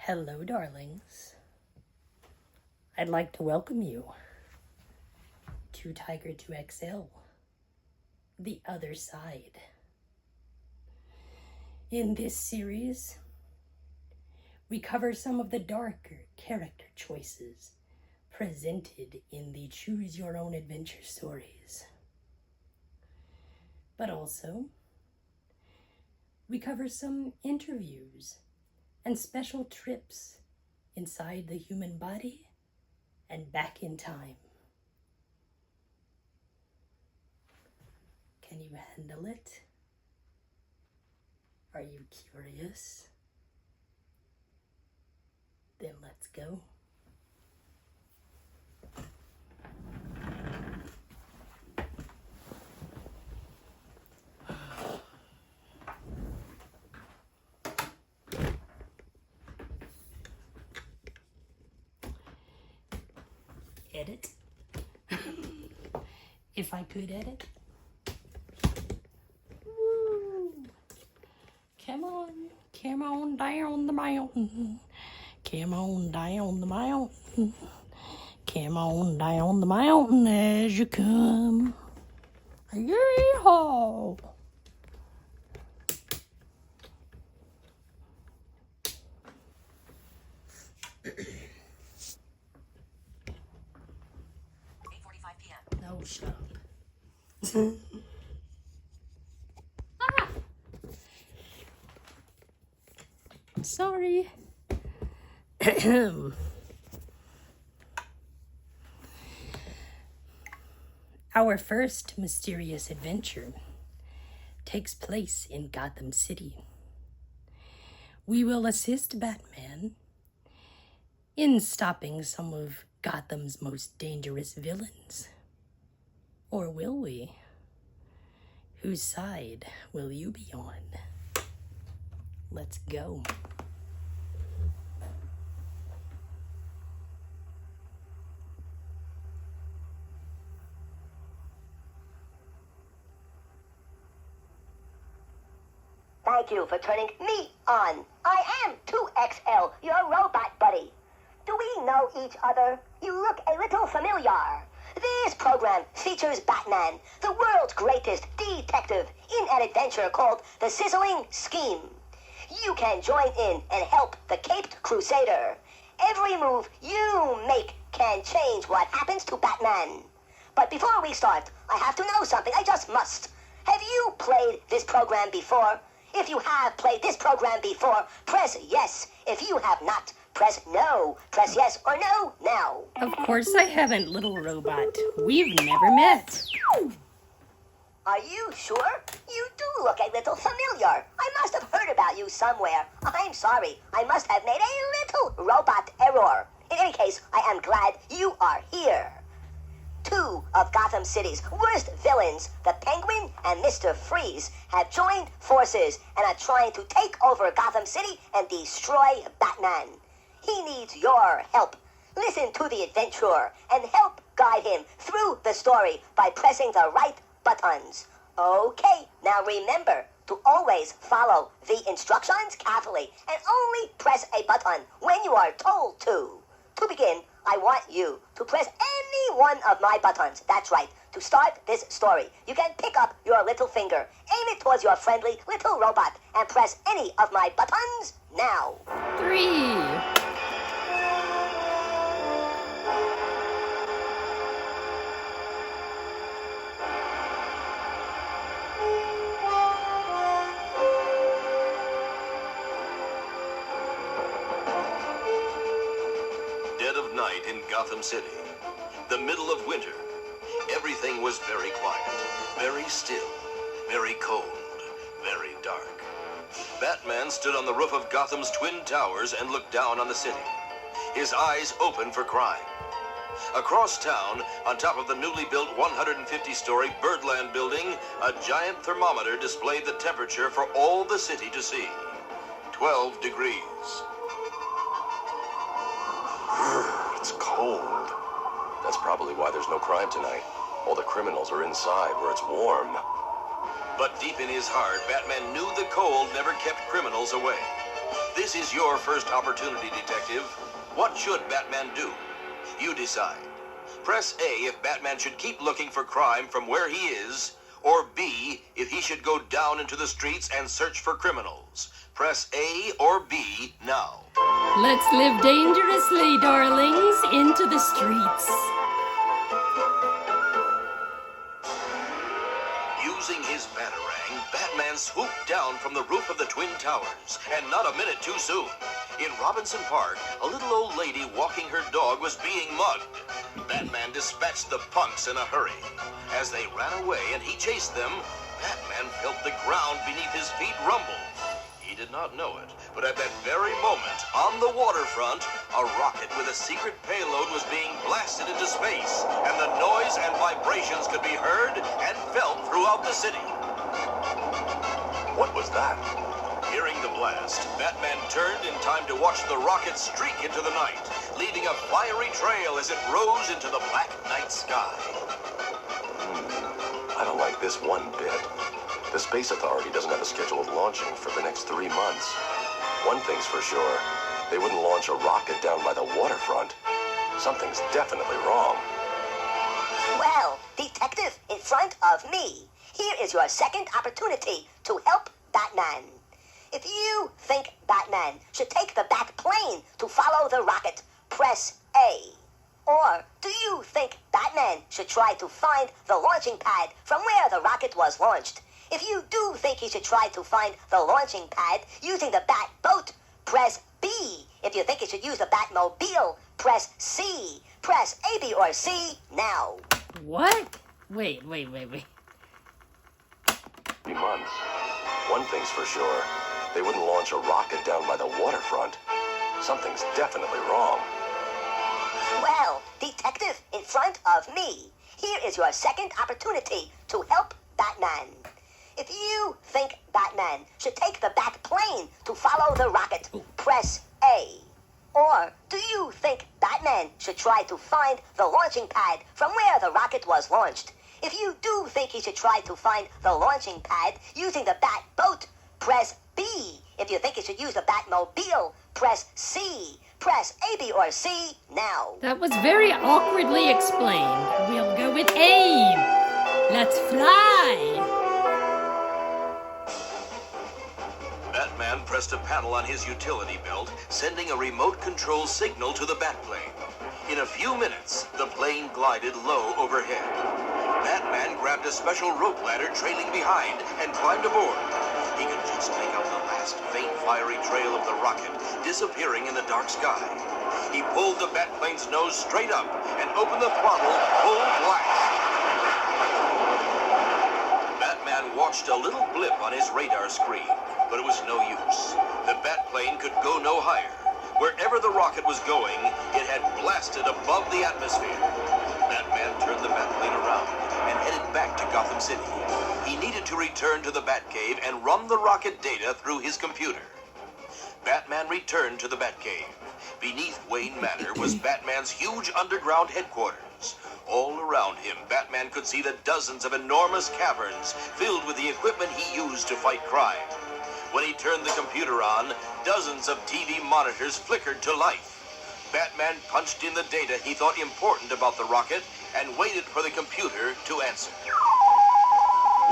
Hello, darlings. I'd like to welcome you to Tiger 2XL, the other side. In this series, we cover some of the darker character choices presented in the Choose Your Own Adventure stories. But also, we cover some interviews and special trips inside the human body and back in time. Can you handle it? Are you curious? Then let's go. Edit. If I could edit. Woo. Come on down the mountain. Come on down the mountain. Come on down the mountain as you come. Yeehaw! No, shut up. Sorry. Our first mysterious adventure takes place in Gotham City. We will assist Batman in stopping some of Gotham's most dangerous villains. Or will we? Whose side will you be on? Let's go. Thank you for turning me on. I am 2XL, your robot buddy. Do we know each other? You look a little familiar. This program features Batman, the world's greatest detective, in an adventure called The Sizzling Scheme. You can join in and help the Caped Crusader. Every move you make can change what happens to Batman. But before we start, I have to know something. I just must. Have you played this program before? If you have played this program before, press yes. If you have not, press no. Press yes or no now. Of course I haven't, little robot. We've never met. Are you sure? You do look a little familiar. I must have heard about you somewhere. I'm sorry. I must have made a little robot error. In any case, I am glad you are here. Two of Gotham City's worst villains, the Penguin and Mr. Freeze, have joined forces and are trying to take over Gotham City and destroy Batman. He needs your help. Listen to the adventurer and help guide him through the story by pressing the right buttons. Okay, now remember to always follow the instructions carefully and only press a button when you are told to. To begin, I want you to press any one of my buttons. That's right, to start this story. You can pick up your little finger, aim it towards your friendly little robot, and press any of my buttons now. 3. Dead of night in Gotham City. The middle of winter. Everything was very quiet, very still, very cold, very dark. Batman stood on the roof of Gotham's twin towers and looked down on the city, his eyes open for crime. Across town, on top of the newly built 150-story Birdland building, a giant thermometer displayed the temperature for all the city to see. 12 degrees. It's cold. That's probably why there's no crime tonight. All the criminals are inside where it's warm. But deep in his heart, Batman knew the cold never kept criminals away. This is your first opportunity, Detective. What should Batman do? You decide. Press A if Batman should keep looking for crime from where he is, or B if he should go down into the streets and search for criminals. Press A or B now. Let's live dangerously, darlings, into the streets. Using his batarang, Batman swooped down from the roof of the Twin Towers, and not a minute too soon. In Robinson Park, a little old lady walking her dog was being mugged. Batman dispatched the punks in a hurry. As they ran away and he chased them, Batman felt the ground beneath his feet rumble. He did not know it, but at that very moment, on the waterfront, a rocket with a secret payload was being blasted into space, and the noise and vibrations could be heard and felt throughout the city. What was that? Hearing the blast, Batman turned in time to watch the rocket streak into the night, leaving a fiery trail as it rose into the black night sky. I don't like this one bit. The Space Authority doesn't have a scheduled launching for the next 3 months. One thing's for sure, they wouldn't launch a rocket down by the waterfront. Something's definitely wrong. Well, Detective in front of me, here is your second opportunity to help Batman. If you think Batman should take the Bat plane to follow the rocket, press A. Or do you think Batman should try to find the launching pad from where the rocket was launched? If you do think he should try to find the launching pad using the Bat boat, press B. If you think he should use the Batmobile, press C. Press A, B, or C now. What? Wait. 3 months. One thing's for sure, they wouldn't launch a rocket down by the waterfront. Something's definitely wrong. Well, Detective in front of me, here is your second opportunity to help Batman. If you think Batman should take the Bat plane to follow the rocket, press A. Or do you think Batman should try to find the launching pad from where the rocket was launched? If you do think he should try to find the launching pad using the Bat boat, press B. If you think he should use the Batmobile, press C. Press A, B, or C now. That was very awkwardly explained. We'll go with A. Let's fly. Batman pressed a panel on his utility belt, sending a remote control signal to the Batplane. In a few minutes, the plane glided low overhead. Batman grabbed a special rope ladder trailing behind and climbed aboard. He could just make out the last faint fiery trail of the rocket disappearing in the dark sky. He pulled the Batplane's nose straight up and opened the throttle full blast. Batman watched a little blip on his radar screen, but it was no use. The Batplane could go no higher. Wherever the rocket was going, it had blasted above the atmosphere. Batman turned the Batplane around and headed back to Gotham City. He needed to return to the Batcave and run the rocket data through his computer. Batman returned to the Batcave. Beneath Wayne Manor was Batman's huge underground headquarters. All around him, Batman could see the dozens of enormous caverns filled with the equipment he used to fight crime. When he turned the computer on, dozens of TV monitors flickered to life. Batman punched in the data he thought important about the rocket and waited for the computer to answer.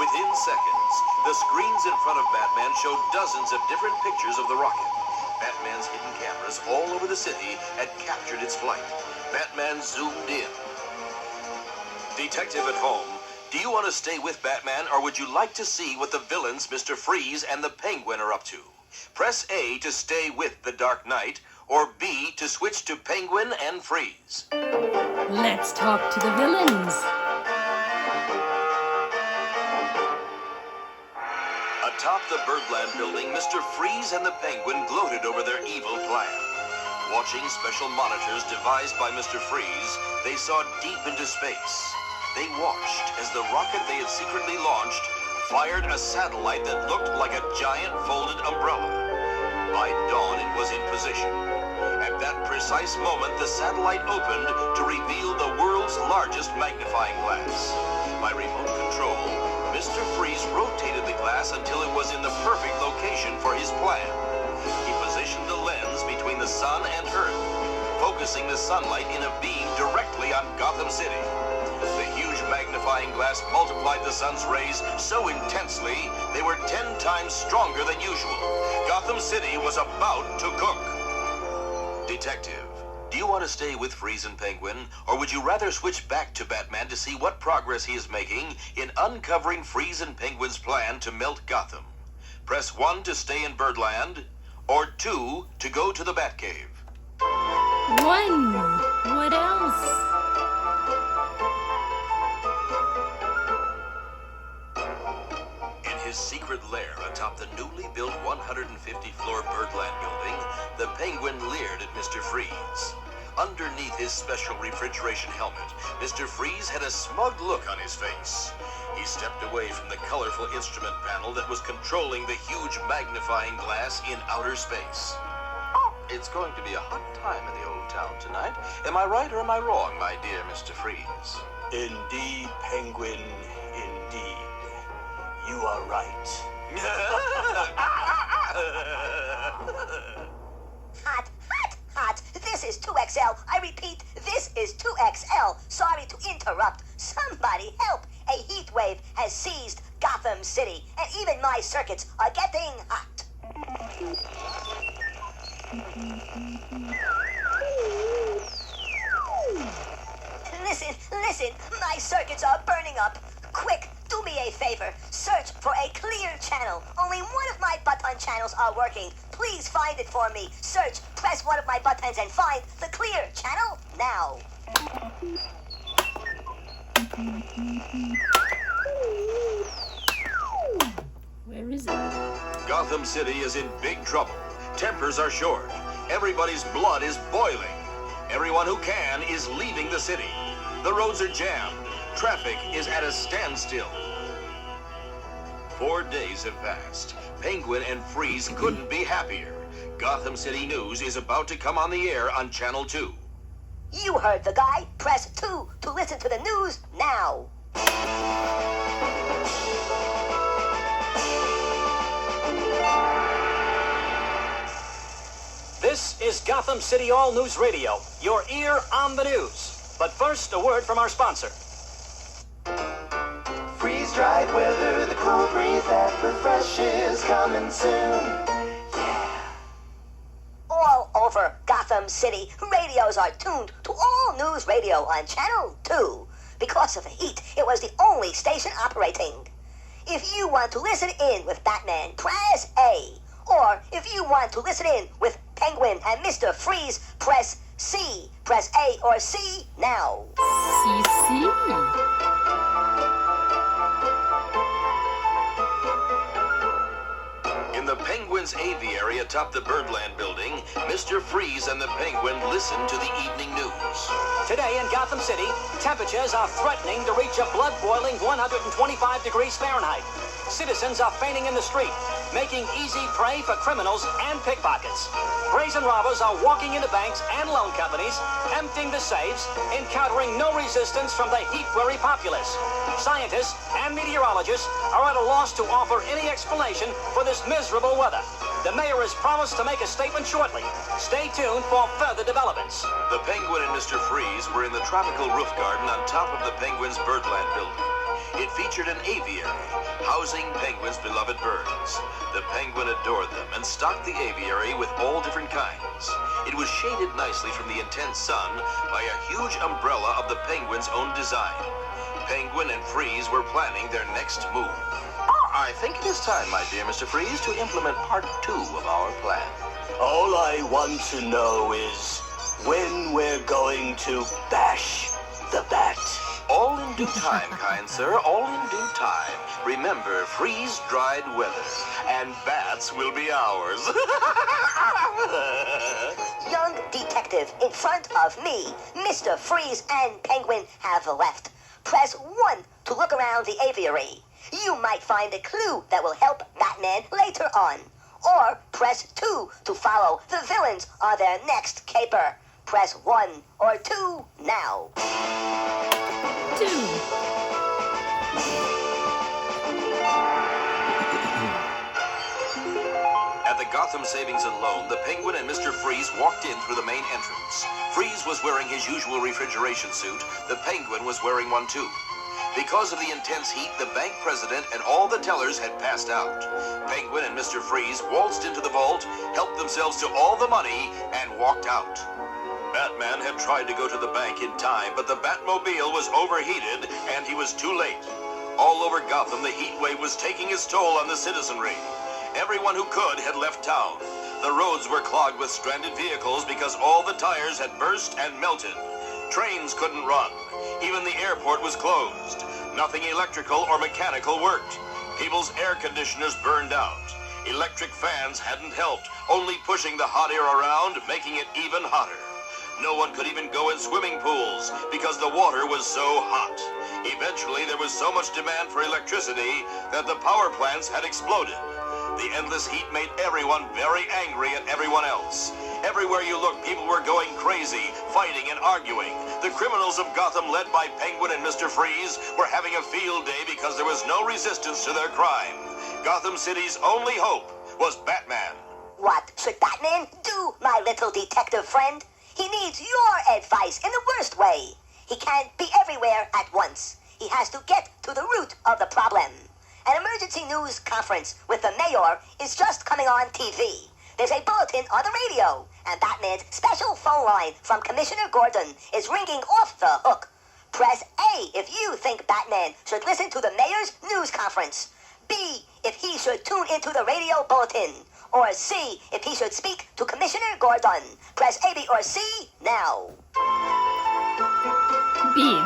Within seconds, the screens in front of Batman showed dozens of different pictures of the rocket. Batman's hidden cameras all over the city had captured its flight. Batman zoomed in. Detective at home, do you want to stay with Batman, or would you like to see what the villains Mr. Freeze and the Penguin are up to? Press A to stay with the Dark Knight, or B to switch to Penguin and Freeze. Let's talk to the villains. Atop the Birdland building, Mr. Freeze and the Penguin gloated over their evil plan. Watching special monitors devised by Mr. Freeze, they saw deep into space. They watched as the rocket they had secretly launched fired a satellite that looked like a giant folded umbrella. By dawn, it was in position. At that precise moment, the satellite opened to reveal the world's largest magnifying glass. By remote control, Mr. Freeze rotated the glass until it was in the perfect location for his plan. He positioned focusing the sunlight in a beam directly on Gotham City. The huge magnifying glass multiplied the sun's rays so intensely they were 10 times stronger than usual. Gotham City was about to cook. Detective, do you want to stay with Freeze and Penguin, or would you rather switch back to Batman to see what progress he is making in uncovering Freeze and Penguin's plan to melt Gotham? Press 1 to stay in Birdland, or 2 to go to the Batcave. 1. What else? In his secret lair atop the newly built 150-floor Birdland building, the Penguin leered at Mr. Freeze. Underneath his special refrigeration helmet, Mr. Freeze had a smug look on his face. He stepped away from the colorful instrument panel that was controlling the huge magnifying glass in outer space. Oh, it's going to be a hot time in the old town tonight. Am I right or am I wrong, my dear Mr. Freeze? Indeed, Penguin, indeed. You are right. Hot, hot, hot. This is 2XL. I repeat, this is 2XL. Sorry to interrupt. Somebody help. A heat wave has seized Gotham City, and even my circuits are getting hot. Listen, listen. My circuits are burning up. Quick, do me a favor. Search for a clear channel. Only one of my button channels are working. Please find it for me. Search, press one of my buttons and find the clear channel now. Where is it? Gotham City is in big trouble. Tempers are short. Everybody's blood is boiling. Everyone who can is leaving the city. The roads are jammed. Traffic is at a standstill. 4 days have passed. Penguin and Freeze couldn't be happier. Gotham City News is about to come on the air on Channel 2. You heard the guy. Press 2 to listen to the news now. This is Gotham City All News Radio, your ear on the news. But first, a word from our sponsor. Freeze-dried weather, the cool breeze that refreshes coming soon. Yeah. All over Gotham City, radios are tuned to All News Radio on Channel 2. Because of the heat, it was the only station operating. If you want to listen in with Batman, press A. Or if you want to listen in with Penguin and Mr. Freeze, press C. Press A or C now. CC. In the Penguin's aviary atop the Birdland building, Mr. Freeze and the Penguin listen to the evening news. Today in Gotham City, temperatures are threatening to reach a blood-boiling 125 degrees Fahrenheit. Citizens are fainting in the street, making easy prey for criminals and pickpockets. Brazen robbers are walking into banks and loan companies, emptying the safes, encountering no resistance from the heat-weary populace. Scientists and meteorologists are at a loss to offer any explanation for this miserable weather. The mayor has promised to make a statement shortly. Stay tuned for further developments. The Penguin and Mr. Freeze were in the tropical roof garden on top of the Penguin's Birdland building. It featured an aviary, housing Penguin's beloved birds. The Penguin adored them and stocked the aviary with all different kinds. It was shaded nicely from the intense sun by a huge umbrella of the Penguin's own design. Penguin and Freeze were planning their next move. I think it is time, my dear Mr. Freeze, to implement part 2 of our plan. All I want to know is when we're going to bash the bat. All in due time, kind sir, all in due time. Remember, freeze-dried weather, and bats will be ours. Young detective in front of me, Mr. Freeze and Penguin have left. Press 1 to look around the aviary. You might find a clue that will help Batman later on. Or press 2 to follow the villains on their next caper. Press 1 or 2 now. 2. At the Gotham Savings and Loan, the Penguin and Mr. Freeze walked in through the main entrance. Freeze was wearing his usual refrigeration suit. The Penguin was wearing one too. Because of the intense heat, the bank president and all the tellers had passed out. Penguin and Mr. Freeze waltzed into the vault, helped themselves to all the money, and walked out. Batman had tried to go to the bank in time, but the Batmobile was overheated, and he was too late. All over Gotham, the heat wave was taking its toll on the citizenry. Everyone who could had left town. The roads were clogged with stranded vehicles because all the tires had burst and melted. Trains couldn't run. Even the airport was closed. Nothing electrical or mechanical worked. People's air conditioners burned out. Electric fans hadn't helped, only pushing the hot air around, making it even hotter. No one could even go in swimming pools because the water was so hot. Eventually, there was so much demand for electricity that the power plants had exploded. The endless heat made everyone very angry at everyone else. Everywhere you looked, people were going crazy, fighting and arguing. The criminals of Gotham, led by Penguin and Mr. Freeze, were having a field day because there was no resistance to their crime. Gotham City's only hope was Batman. What should Batman do, my little detective friend? He needs your advice in the worst way. He can't be everywhere at once. He has to get to the root of the problem. An emergency news conference with the mayor is just coming on TV. There's a bulletin on the radio, and Batman's special phone line from Commissioner Gordon is ringing off the hook. Press A if you think Batman should listen to the mayor's news conference. B if he should tune into the radio bulletin. Or C if he should speak to Commissioner Gordon. Press A, B, or C now. B.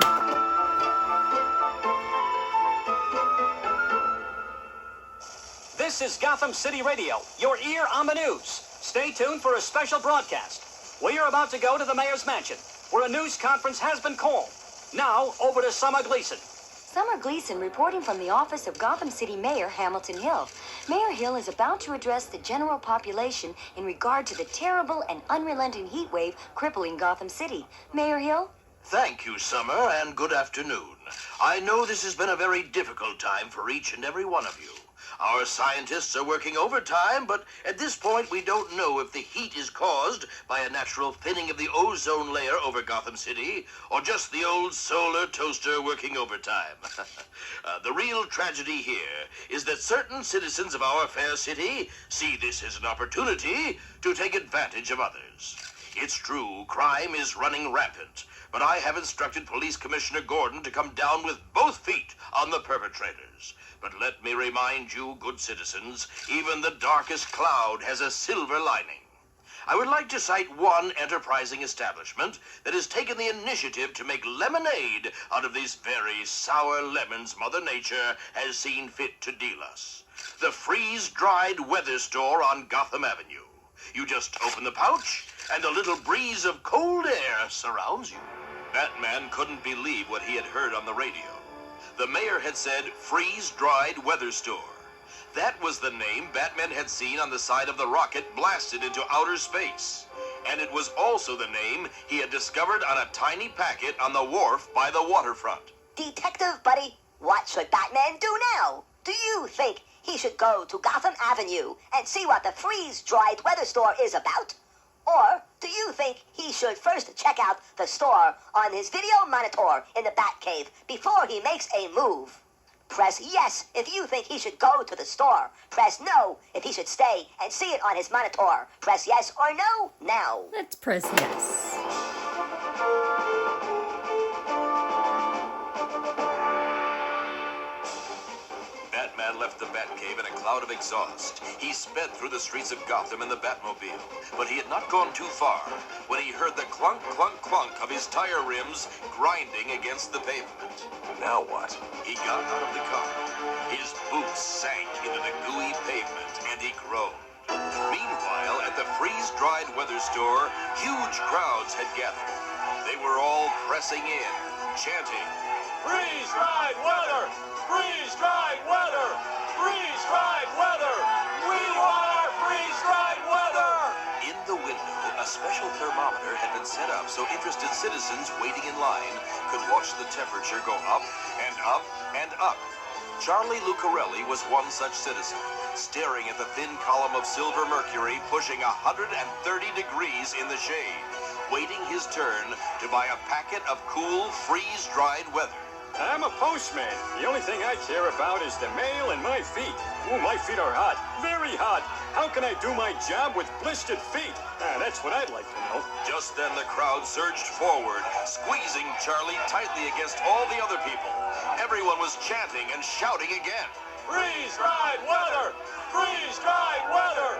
This is Gotham City Radio, your ear on the news. Stay tuned for a special broadcast. We are about to go to the mayor's mansion, where a news conference has been called. Now, over to Summer Gleason. Summer Gleason reporting from the office of Gotham City Mayor Hamilton Hill. Mayor Hill is about to address the general population in regard to the terrible and unrelenting heat wave crippling Gotham City. Mayor Hill? Thank you, Summer, and good afternoon. I know this has been a very difficult time for each and every one of you. Our scientists are working overtime, but at this point we don't know if the heat is caused by a natural thinning of the ozone layer over Gotham City or just the old solar toaster working overtime. The real tragedy here is that certain citizens of our fair city see this as an opportunity to take advantage of others. It's true, crime is running rampant, but I have instructed Police Commissioner Gordon to come down with both feet on the perpetrators. But let me remind you, good citizens, even the darkest cloud has a silver lining. I would like to cite one enterprising establishment that has taken the initiative to make lemonade out of these very sour lemons Mother Nature has seen fit to deal us. The freeze-dried weather store on Gotham Avenue. You just open the pouch, and a little breeze of cold air surrounds you. Batman couldn't believe what he had heard on the radio. The mayor had said freeze-dried weather store. That was the name Batman had seen on the side of the rocket blasted into outer space. And it was also the name he had discovered on a tiny packet on the wharf by the waterfront. Detective Buddy, what should Batman do now? Do you think he should go to Gotham Avenue and see what the freeze-dried weather store is about? Or do you think he should first check out the store on his video monitor in the Batcave before he makes a move? Press yes if you think he should go to the store. Press no if he should stay and see it on his monitor. Press yes or no now. Let's press yes. Batman left the Batcave in a cloud of exhaust. He sped through the streets of Gotham in the Batmobile, but he had not gone too far when he heard the clunk, clunk, clunk of his tire rims grinding against the pavement. Now what? He got out of the car. His boots sank into the gooey pavement, and he groaned. Meanwhile, at the freeze-dried weather store, huge crowds had gathered. They were all pressing in, chanting, "Freeze-dried weather! Freeze-dried weather! Freeze-dried weather! We want our freeze-dried weather!" In the window, a special thermometer had been set up so interested citizens waiting in line could watch the temperature go up and up and up. Charlie Lucarelli was one such citizen. staring at the thin column of silver mercury pushing 130 degrees in the shade, waiting his turn to buy a packet of cool, freeze-dried weather. I'm a postman. The only thing I care about is the mail and my feet. Ooh, my feet are hot. Very hot. How can I do my job with blistered feet? That's what I'd like to know. Just then the crowd surged forward, squeezing Charlie tightly against all the other people. Everyone was chanting and shouting again. Freeze-dried weather! Freeze-dried weather!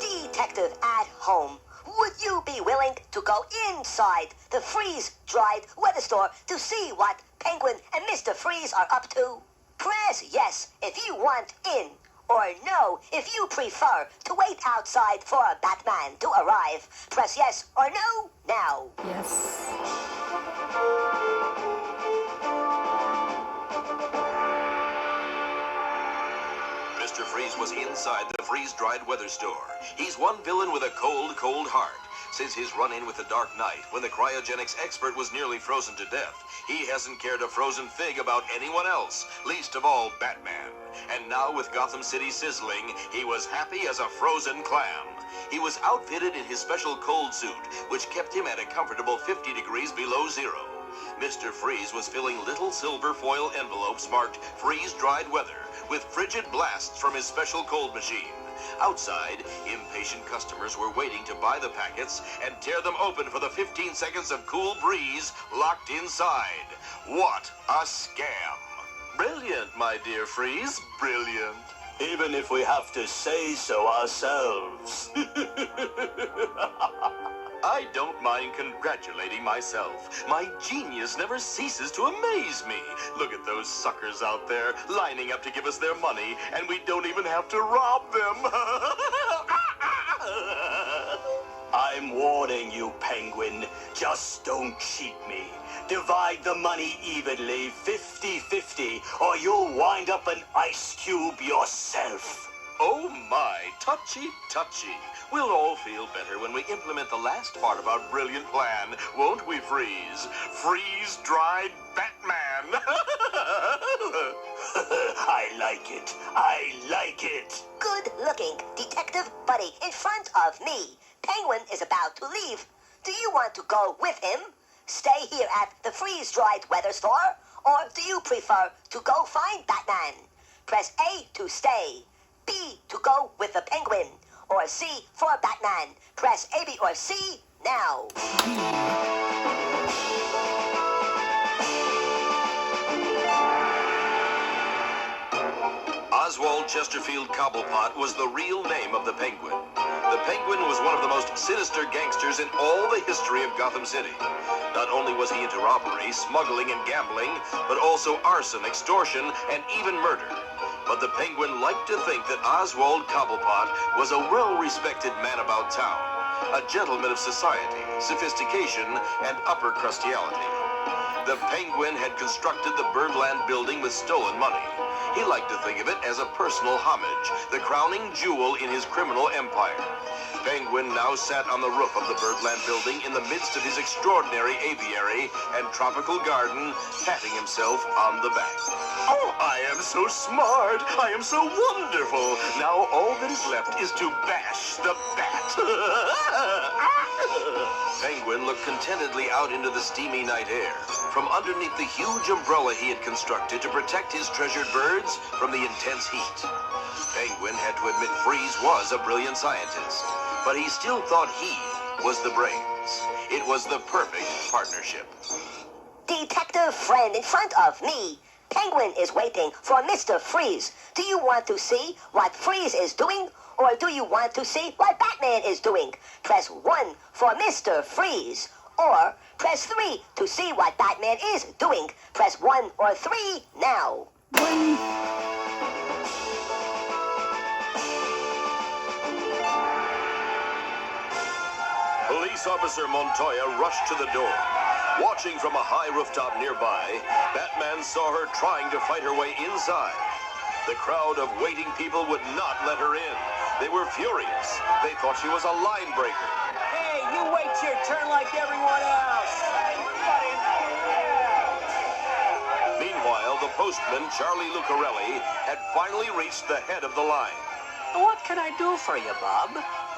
Detective at home, would you be willing to go inside the freeze-dried weather store to see what Penguin and Mr. Freeze are up to? Press yes if you want in, or no if you prefer to wait outside for a Batman to arrive. Press yes or no now. Yes. Mr. Freeze was inside the freeze-dried weather store. He's one villain with a cold, cold heart. Since his run-in with the Dark Knight, when the cryogenics expert was nearly frozen to death, he hasn't cared a frozen fig about anyone else, least of all Batman. And now with Gotham City sizzling, he was happy as a frozen clam. He was outfitted in his special cold suit, which kept him at a comfortable 50 degrees below zero. Mr. Freeze was filling little silver foil envelopes marked freeze-dried weather with frigid blasts from his special cold machine. Outside, impatient customers were waiting to buy the packets and tear them open for the 15 seconds of cool breeze locked inside. What a scam! Brilliant, my dear Freeze, brilliant. Even if we have to say so ourselves. I don't mind congratulating myself. My genius never ceases to amaze me. Look at those suckers out there lining up to give us their money, and we don't even have to rob them. I'm warning you, Penguin. Just don't cheat me. Divide the money evenly, 50-50, or you'll wind up an ice cube yourself. Oh my, touchy, touchy. We'll all feel better when we implement the last part of our brilliant plan, won't we, Freeze? Freeze-dried Batman. I like it. I like it. Good-looking Detective Buddy in front of me. Penguin is about to leave. Do you want to go with him? Stay here at the freeze-dried weather store? Or do you prefer to go find Batman? Press A to stay, B to go with the Penguin, or C for Batman. Press A, B, or C now. Oswald Chesterfield Cobblepot was the real name of the Penguin. The Penguin was one of the most sinister gangsters in all the history of Gotham City. Not only was he into robbery, smuggling, and gambling, but also arson, extortion, and even murder. But the Penguin liked to think that Oswald Cobblepot was a well-respected man about town, a gentleman of society, sophistication, and upper crustiality. The Penguin had constructed the Birdland building with stolen money. He liked to think of it as a personal homage, the crowning jewel in his criminal empire. Penguin now sat on the roof of the Birdland building in the midst of his extraordinary aviary and tropical garden, patting himself on the back. Oh, I am so smart! I am so wonderful! Now all that is left is to bash the bat. Penguin looked contentedly out into the steamy night air, from underneath the huge umbrella he had constructed to protect his treasured birds from the intense heat. Penguin had to admit Freeze was a brilliant scientist, but he still thought he was the brains. It was the perfect partnership. Detective friend in front of me. Penguin is waiting for Mr. Freeze. Do you want to see what Freeze is doing, or do you want to see what Batman is doing? Press 1 for Mr. Freeze, or press 3 to see what Batman is doing. Press 1 or 3 now. Police Officer Montoya rushed to the door. Watching from a high rooftop nearby, Batman saw her trying to fight her way inside. The crowd of waiting people would not let her in. They were furious. They thought she was a line breaker. Hey, you wait your turn like everyone else. Meanwhile, the postman, Charlie Lucarelli, had finally reached the head of the line. What can I do for you, Bob?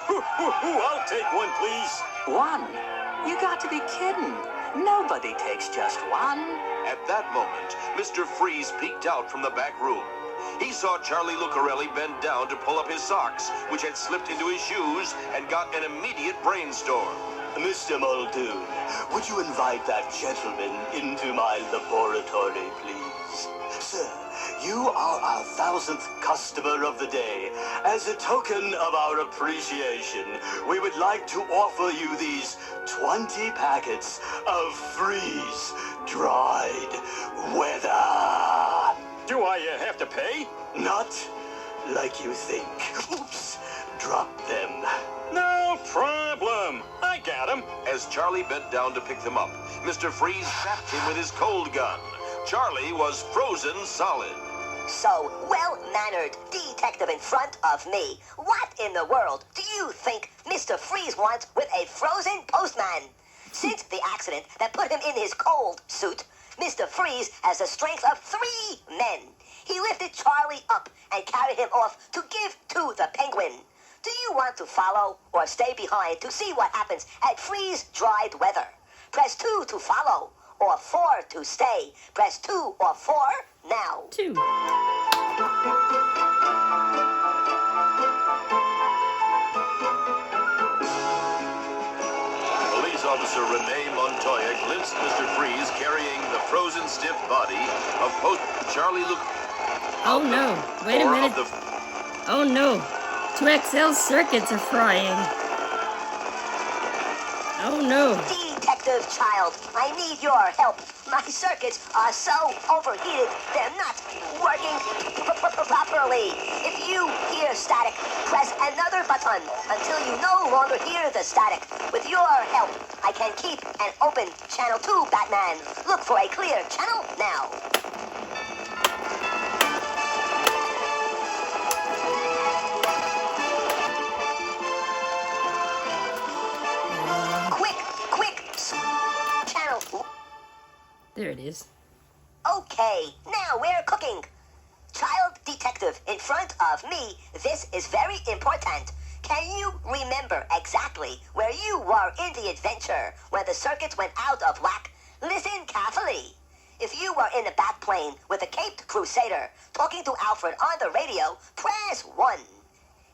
I'll take one, please. One? You got to be kidding. Nobody takes just one. At that moment, Mr. Freeze peeked out from the back room. He saw Charlie Lucarelli bend down to pull up his socks, which had slipped into his shoes, and got an immediate brainstorm. Mr. Muldoon, would you invite that gentleman into my laboratory, please? Sir, you are our 1000th customer of the day. As a token of our appreciation, we would like to offer you these 20 packets of freeze-dried weather. Do I have to pay? Not like you think. Oops, drop them. No problem. I got him. As Charlie bent down to pick them up, Mr. Freeze zapped him with his cold gun. Charlie was frozen solid. So, well-mannered detective in front of me. What in the world do you think Mr. Freeze wants with a frozen postman? Since the accident that put him in his cold suit, Mr. Freeze has the strength of 3 men. He lifted Charlie up and carried him off to give to the Penguin. Do you want to follow or stay behind to see what happens at freeze-dried weather? Press 2 to follow or 4 to stay. Press 2 or 4 now. 2. Police officer Renee Montoya glimpsed Mr. Freeze carrying the frozen stiff body of post Charlie Luke. Oh no, wait a minute. Oh no, 2XL circuits are frying. Oh no. Detective child, I need your help. My circuits are so overheated, they're not working properly. If you hear static, press another button until you no longer hear the static. With your help, I can keep and open Channel 2, Batman. Look for a clear channel now. Channel. There it is. Okay, now we're cooking. Child detective in front of me, this is very important. Can you remember exactly where you were in the adventure when the circuits went out of whack? Listen carefully. If you were in the Batplane with a caped crusader talking to Alfred on the radio, press 1.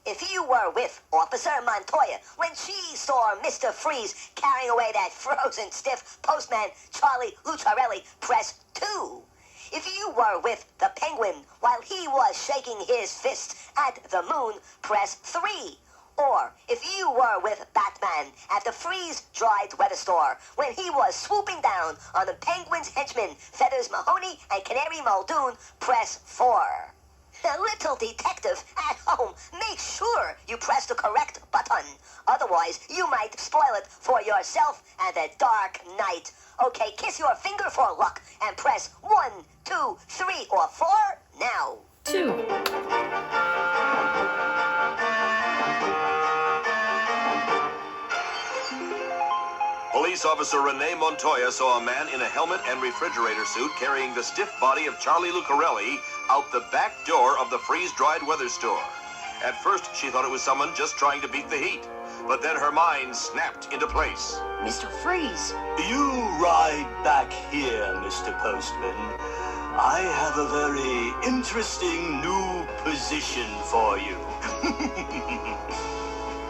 If you were with Officer Montoya when she saw Mr. Freeze carrying away that frozen stiff postman Charlie Lucarelli, press 2. If you were with the Penguin while he was shaking his fist at the moon, press 3. Or if you were with Batman at the freeze-dried weather store when he was swooping down on the Penguin's henchmen, Feathers Mahoney and Canary Muldoon, press 4. The little detective at home, make sure you press the correct button. Otherwise, you might spoil it for yourself and the dark night. Okay, kiss your finger for luck and press 1, 2, 3, or 4 now. 2. Police officer Renee Montoya saw a man in a helmet and refrigerator suit carrying the stiff body of Charlie Lucarelli out the back door of the freeze-dried weather store. At first, she thought it was someone just trying to beat the heat. But then her mind snapped into place. Mr. Freeze. You ride back here, Mr. Postman. I have a very interesting new position for you.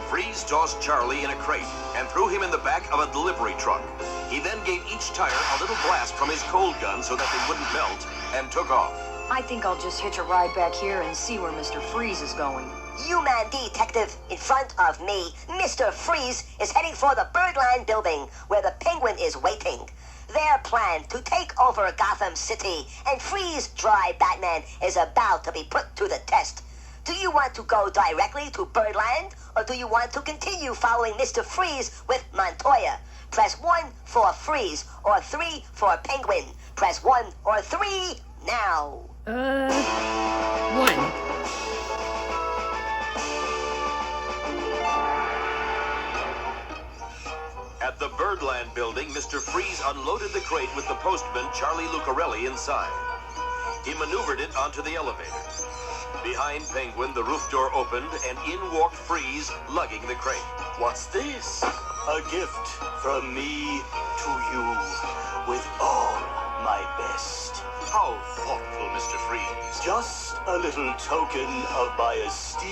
Freeze tossed Charlie in a crate and threw him in the back of a delivery truck. He then gave each tire a little blast from his cold gun so that they wouldn't melt and took off. I think I'll just hitch a ride back here and see where Mr. Freeze is going. Human detective in front of me, Mr. Freeze is heading for the Birdland building where the Penguin is waiting. Their plan to take over Gotham City and freeze-dry Batman is about to be put to the test. Do you want to go directly to Birdland, or do you want to continue following Mr. Freeze with Montoya? Press 1 for Freeze, or 3 for Penguin. Press 1 or 3 now. 1. At the Birdland building, Mr. Freeze unloaded the crate with the postman Charlie Lucarelli inside. He maneuvered it onto the elevator. Behind Penguin, the roof door opened, and in walked Freeze, lugging the crate. What's this? A gift from me to you with all my best. How thoughtful, Mr. Freeze. Just a little token of my esteem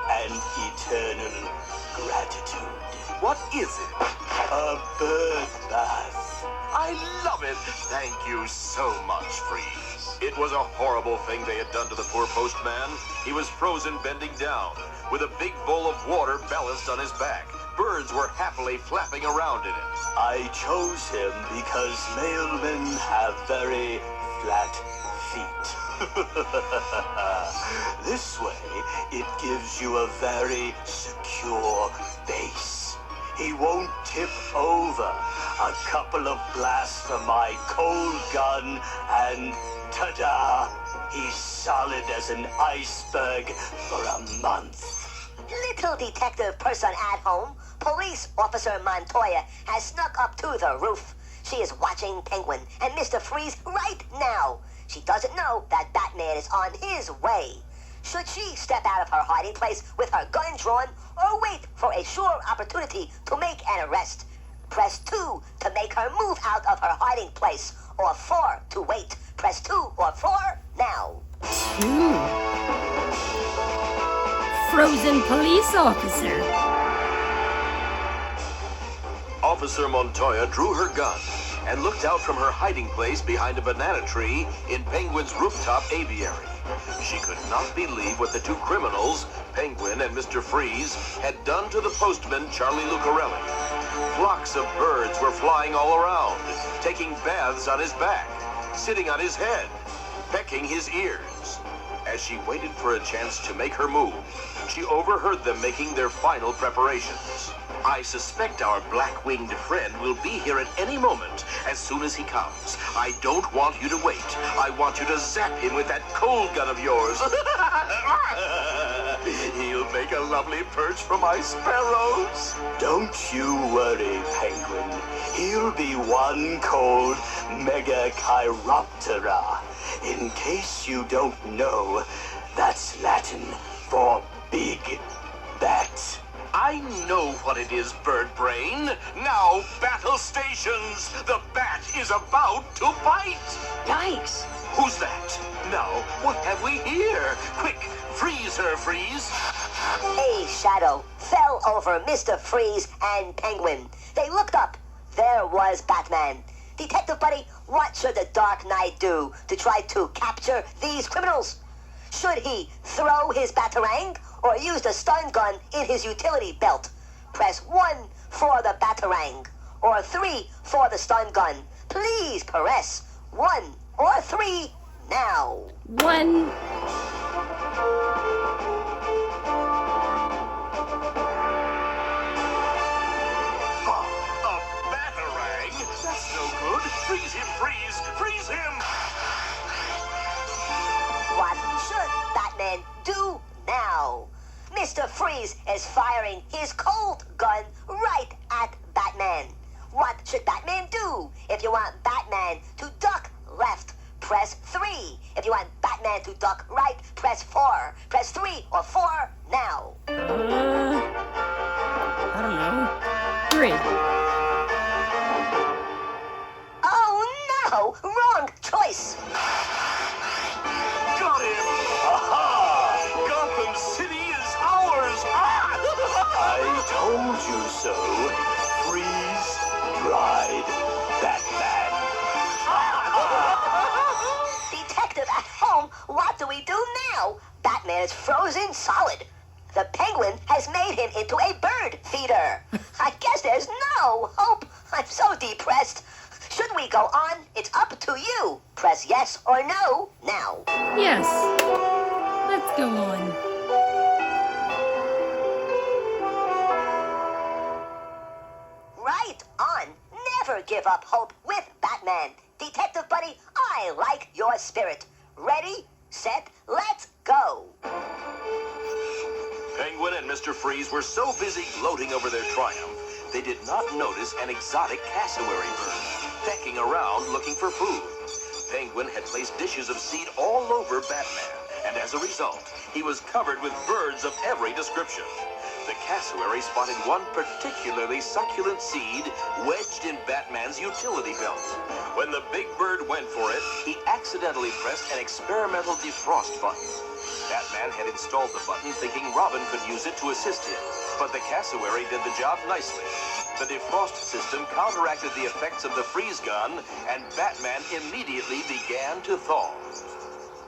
and eternal gratitude. What is it? A bird bath. I love it. Thank you so much, Freeze. It was a horrible thing they had done to the poor postman. He was frozen bending down, with a big bowl of water balanced on his back. Birds were happily flapping around in it. I chose him because mailmen have very flat feet. This way, it gives you a very secure base. He won't tip over. A couple of blasts from my cold gun and ta-da! He's solid as an iceberg for a month. Little detective person at home, Police Officer Montoya has snuck up to the roof. She is watching Penguin and Mr. Freeze right now. She doesn't know that Batman is on his way. Should she step out of her hiding place with her gun drawn, or wait for a sure opportunity to make an arrest? Press 2 to make her move out of her hiding place, or 4 to wait. Press 2 or 4 now. Frozen police officer. Officer Montoya drew her gun and looked out from her hiding place behind a banana tree in Penguin's rooftop aviary. She could not believe what the two criminals, Penguin and Mr. Freeze, had done to the postman, Charlie Lucarelli. Flocks of birds were flying all around, taking baths on his back, sitting on his head, pecking his ears. As she waited for a chance to make her move, she overheard them making their final preparations. I suspect our black-winged friend will be here at any moment, as soon as he comes. I don't want you to wait. I want you to zap him with that cold gun of yours. He'll make a lovely perch for my sparrows. Don't you worry, Penguin. He'll be one cold mega chiroptera. In case you don't know, that's Latin for big bat. I know what it is, Bird Brain. Now, battle stations. The bat is about to bite. Yikes! Who's that? Now, what have we here? Quick, freeze her, Freeze. A shadow fell over Mr. Freeze and Penguin. They looked up. There was Batman. Detective Buddy, what should the Dark Knight do to try to capture these criminals? Should he throw his batarang or use the stun gun in his utility belt? Press 1 for the batarang or 3 for the stun gun. Please press 1 or 3 now. 1. A batarang? That's no good. Freeze him, Freeze. Freeze him. What should Batman do now? Mr. Freeze is firing his cold gun right at Batman. What should Batman do? If you want Batman to duck left, press 3. If you want Batman to duck right, press 4. Press 3 or 4 now. I don't know. 3. Oh no! Wrong choice! Got him. Aha! Gotham City is ours. I told you so. Freeze, dried Batman. Detective at home, what do we do now? Batman is frozen solid. The Penguin has made him into a bird feeder. I guess there's no hope. I'm so depressed. Should we go on? It's up to you. Press yes or no now. Yes. Let's go on. Right on. Never give up hope with Batman. Detective Buddy, I like your spirit. Ready, set, let's go. Penguin and Mr. Freeze were so busy gloating over their triumph, they did not notice an exotic cassowary bird pecking around looking for food. Penguin had placed dishes of seed all over Batman, and as a result, he was covered with birds of every description. The cassowary spotted one particularly succulent seed wedged in Batman's utility belt. When the big bird went for it, he accidentally pressed an experimental defrost button. Batman had installed the button thinking Robin could use it to assist him, but the cassowary did the job nicely. The defrost system counteracted the effects of the freeze gun, and Batman immediately began to thaw.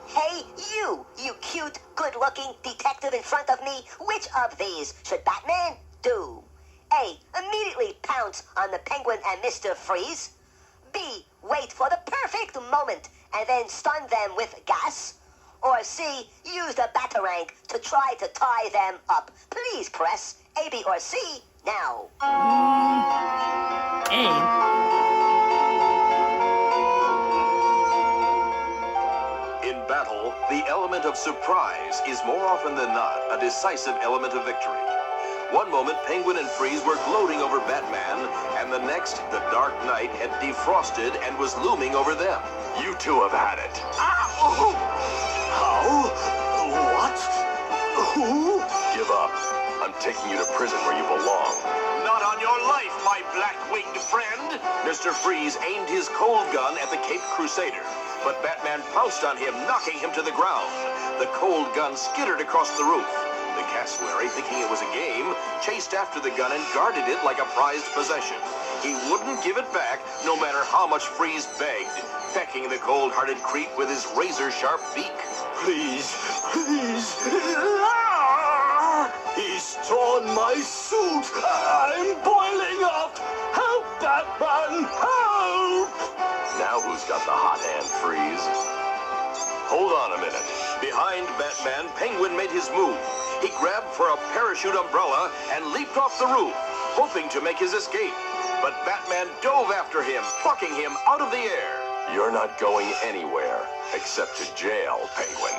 Hey, you cute, good-looking detective in front of me. Which of these should Batman do? A, immediately pounce on the Penguin and Mr. Freeze. B, wait for the perfect moment and then stun them with gas. Or C, use the Batarang to try to tie them up. Please press A, B, or C now. A. In battle, the element of surprise is more often than not a decisive element of victory. One moment, Penguin and Freeze were gloating over Batman, and the next, the Dark Knight had defrosted and was looming over them. You two have had it. How? What? Who? Give up. I'm taking you to prison where you belong. Not on your life, my black-winged friend! Mr. Freeze aimed his cold gun at the Caped Crusader, but Batman pounced on him, knocking him to the ground. The cold gun skittered across the roof. The cassowary, thinking it was a game, chased after the gun and guarded it like a prized possession. He wouldn't give it back, no matter how much Freeze begged, pecking the cold-hearted creep with his razor-sharp beak. Please, please. Ah! He's torn my suit. I'm boiling up. Help, Batman, help! Now who's got the hot hand, Freeze? Hold on a minute. Behind Batman, Penguin made his move. He grabbed for a parachute umbrella and leaped off the roof, hoping to make his escape. But Batman dove after him, plucking him out of the air. You're not going anywhere except to jail, Penguin.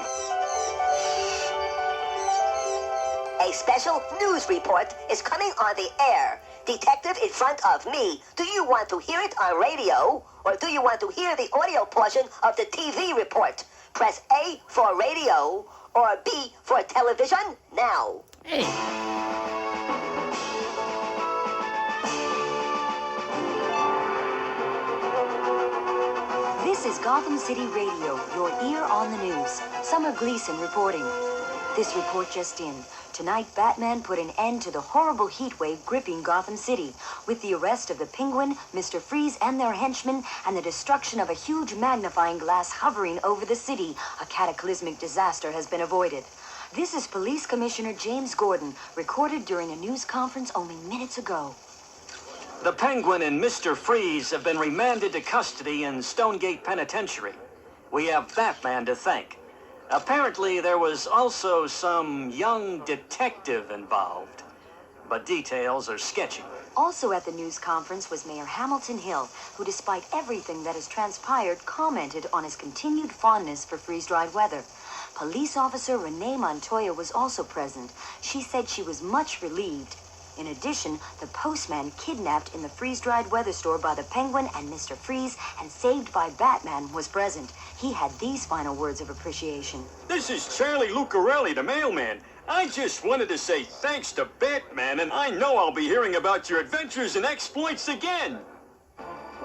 A special news report is coming on the air. Detective in front of me. Do you want to hear it on radio, or do you want to hear the audio portion of the TV report? Press A for radio, or B for television now. A. This is Gotham City Radio, your ear on the news. Summer Gleason reporting. This report just in. Tonight, Batman put an end to the horrible heat wave gripping Gotham City with the arrest of the Penguin, Mr. Freeze, and their henchmen, and the destruction of a huge magnifying glass hovering over the city. A cataclysmic disaster has been avoided. This is Police Commissioner James Gordon, recorded during a news conference only minutes ago. The Penguin and Mr. Freeze have been remanded to custody in Stonegate Penitentiary. We have Batman to thank. Apparently, there was also some young detective involved, but details are sketchy. Also at the news conference was Mayor Hamilton Hill, who, despite everything that has transpired, commented on his continued fondness for freeze-dried weather. Police officer Renee Montoya was also present. She said she was much relieved. In addition, the postman kidnapped in the freeze-dried weather store by the Penguin and Mr. Freeze and saved by Batman was present. He had these final words of appreciation. This is Charlie Lucarelli, the mailman. I just wanted to say thanks to Batman, and I know I'll be hearing about your adventures and exploits again.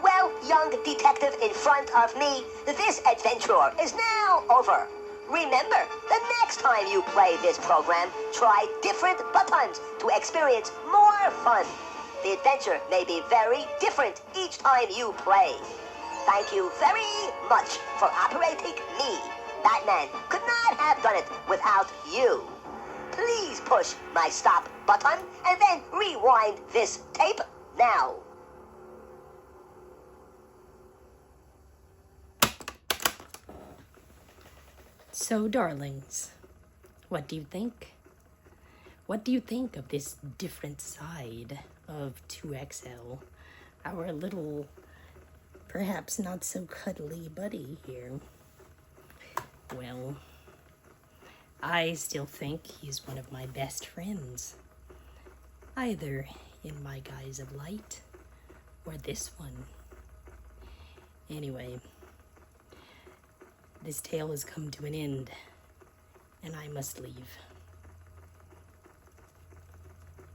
Well, young detective in front of me, this adventure is now over. Remember, the next time you play this program, try different buttons to experience more fun. The adventure may be very different each time you play. Thank you very much for operating me. Batman could not have done it without you. Please push my stop button and then rewind this tape now. So, darlings, what do you think? What do you think of this different side of 2XL? Our little, perhaps not so cuddly buddy here. Well, I still think he's one of my best friends. Either in my guise of light or this one. Anyway, this tale has come to an end, and I must leave.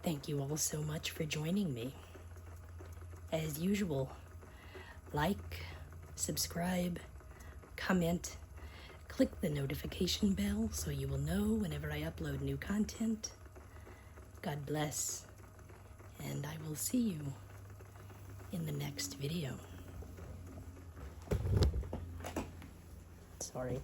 Thank you all so much for joining me. As usual, like, subscribe, comment, click the notification bell so you will know whenever I upload new content. God bless, and I will see you in the next video. Sorry.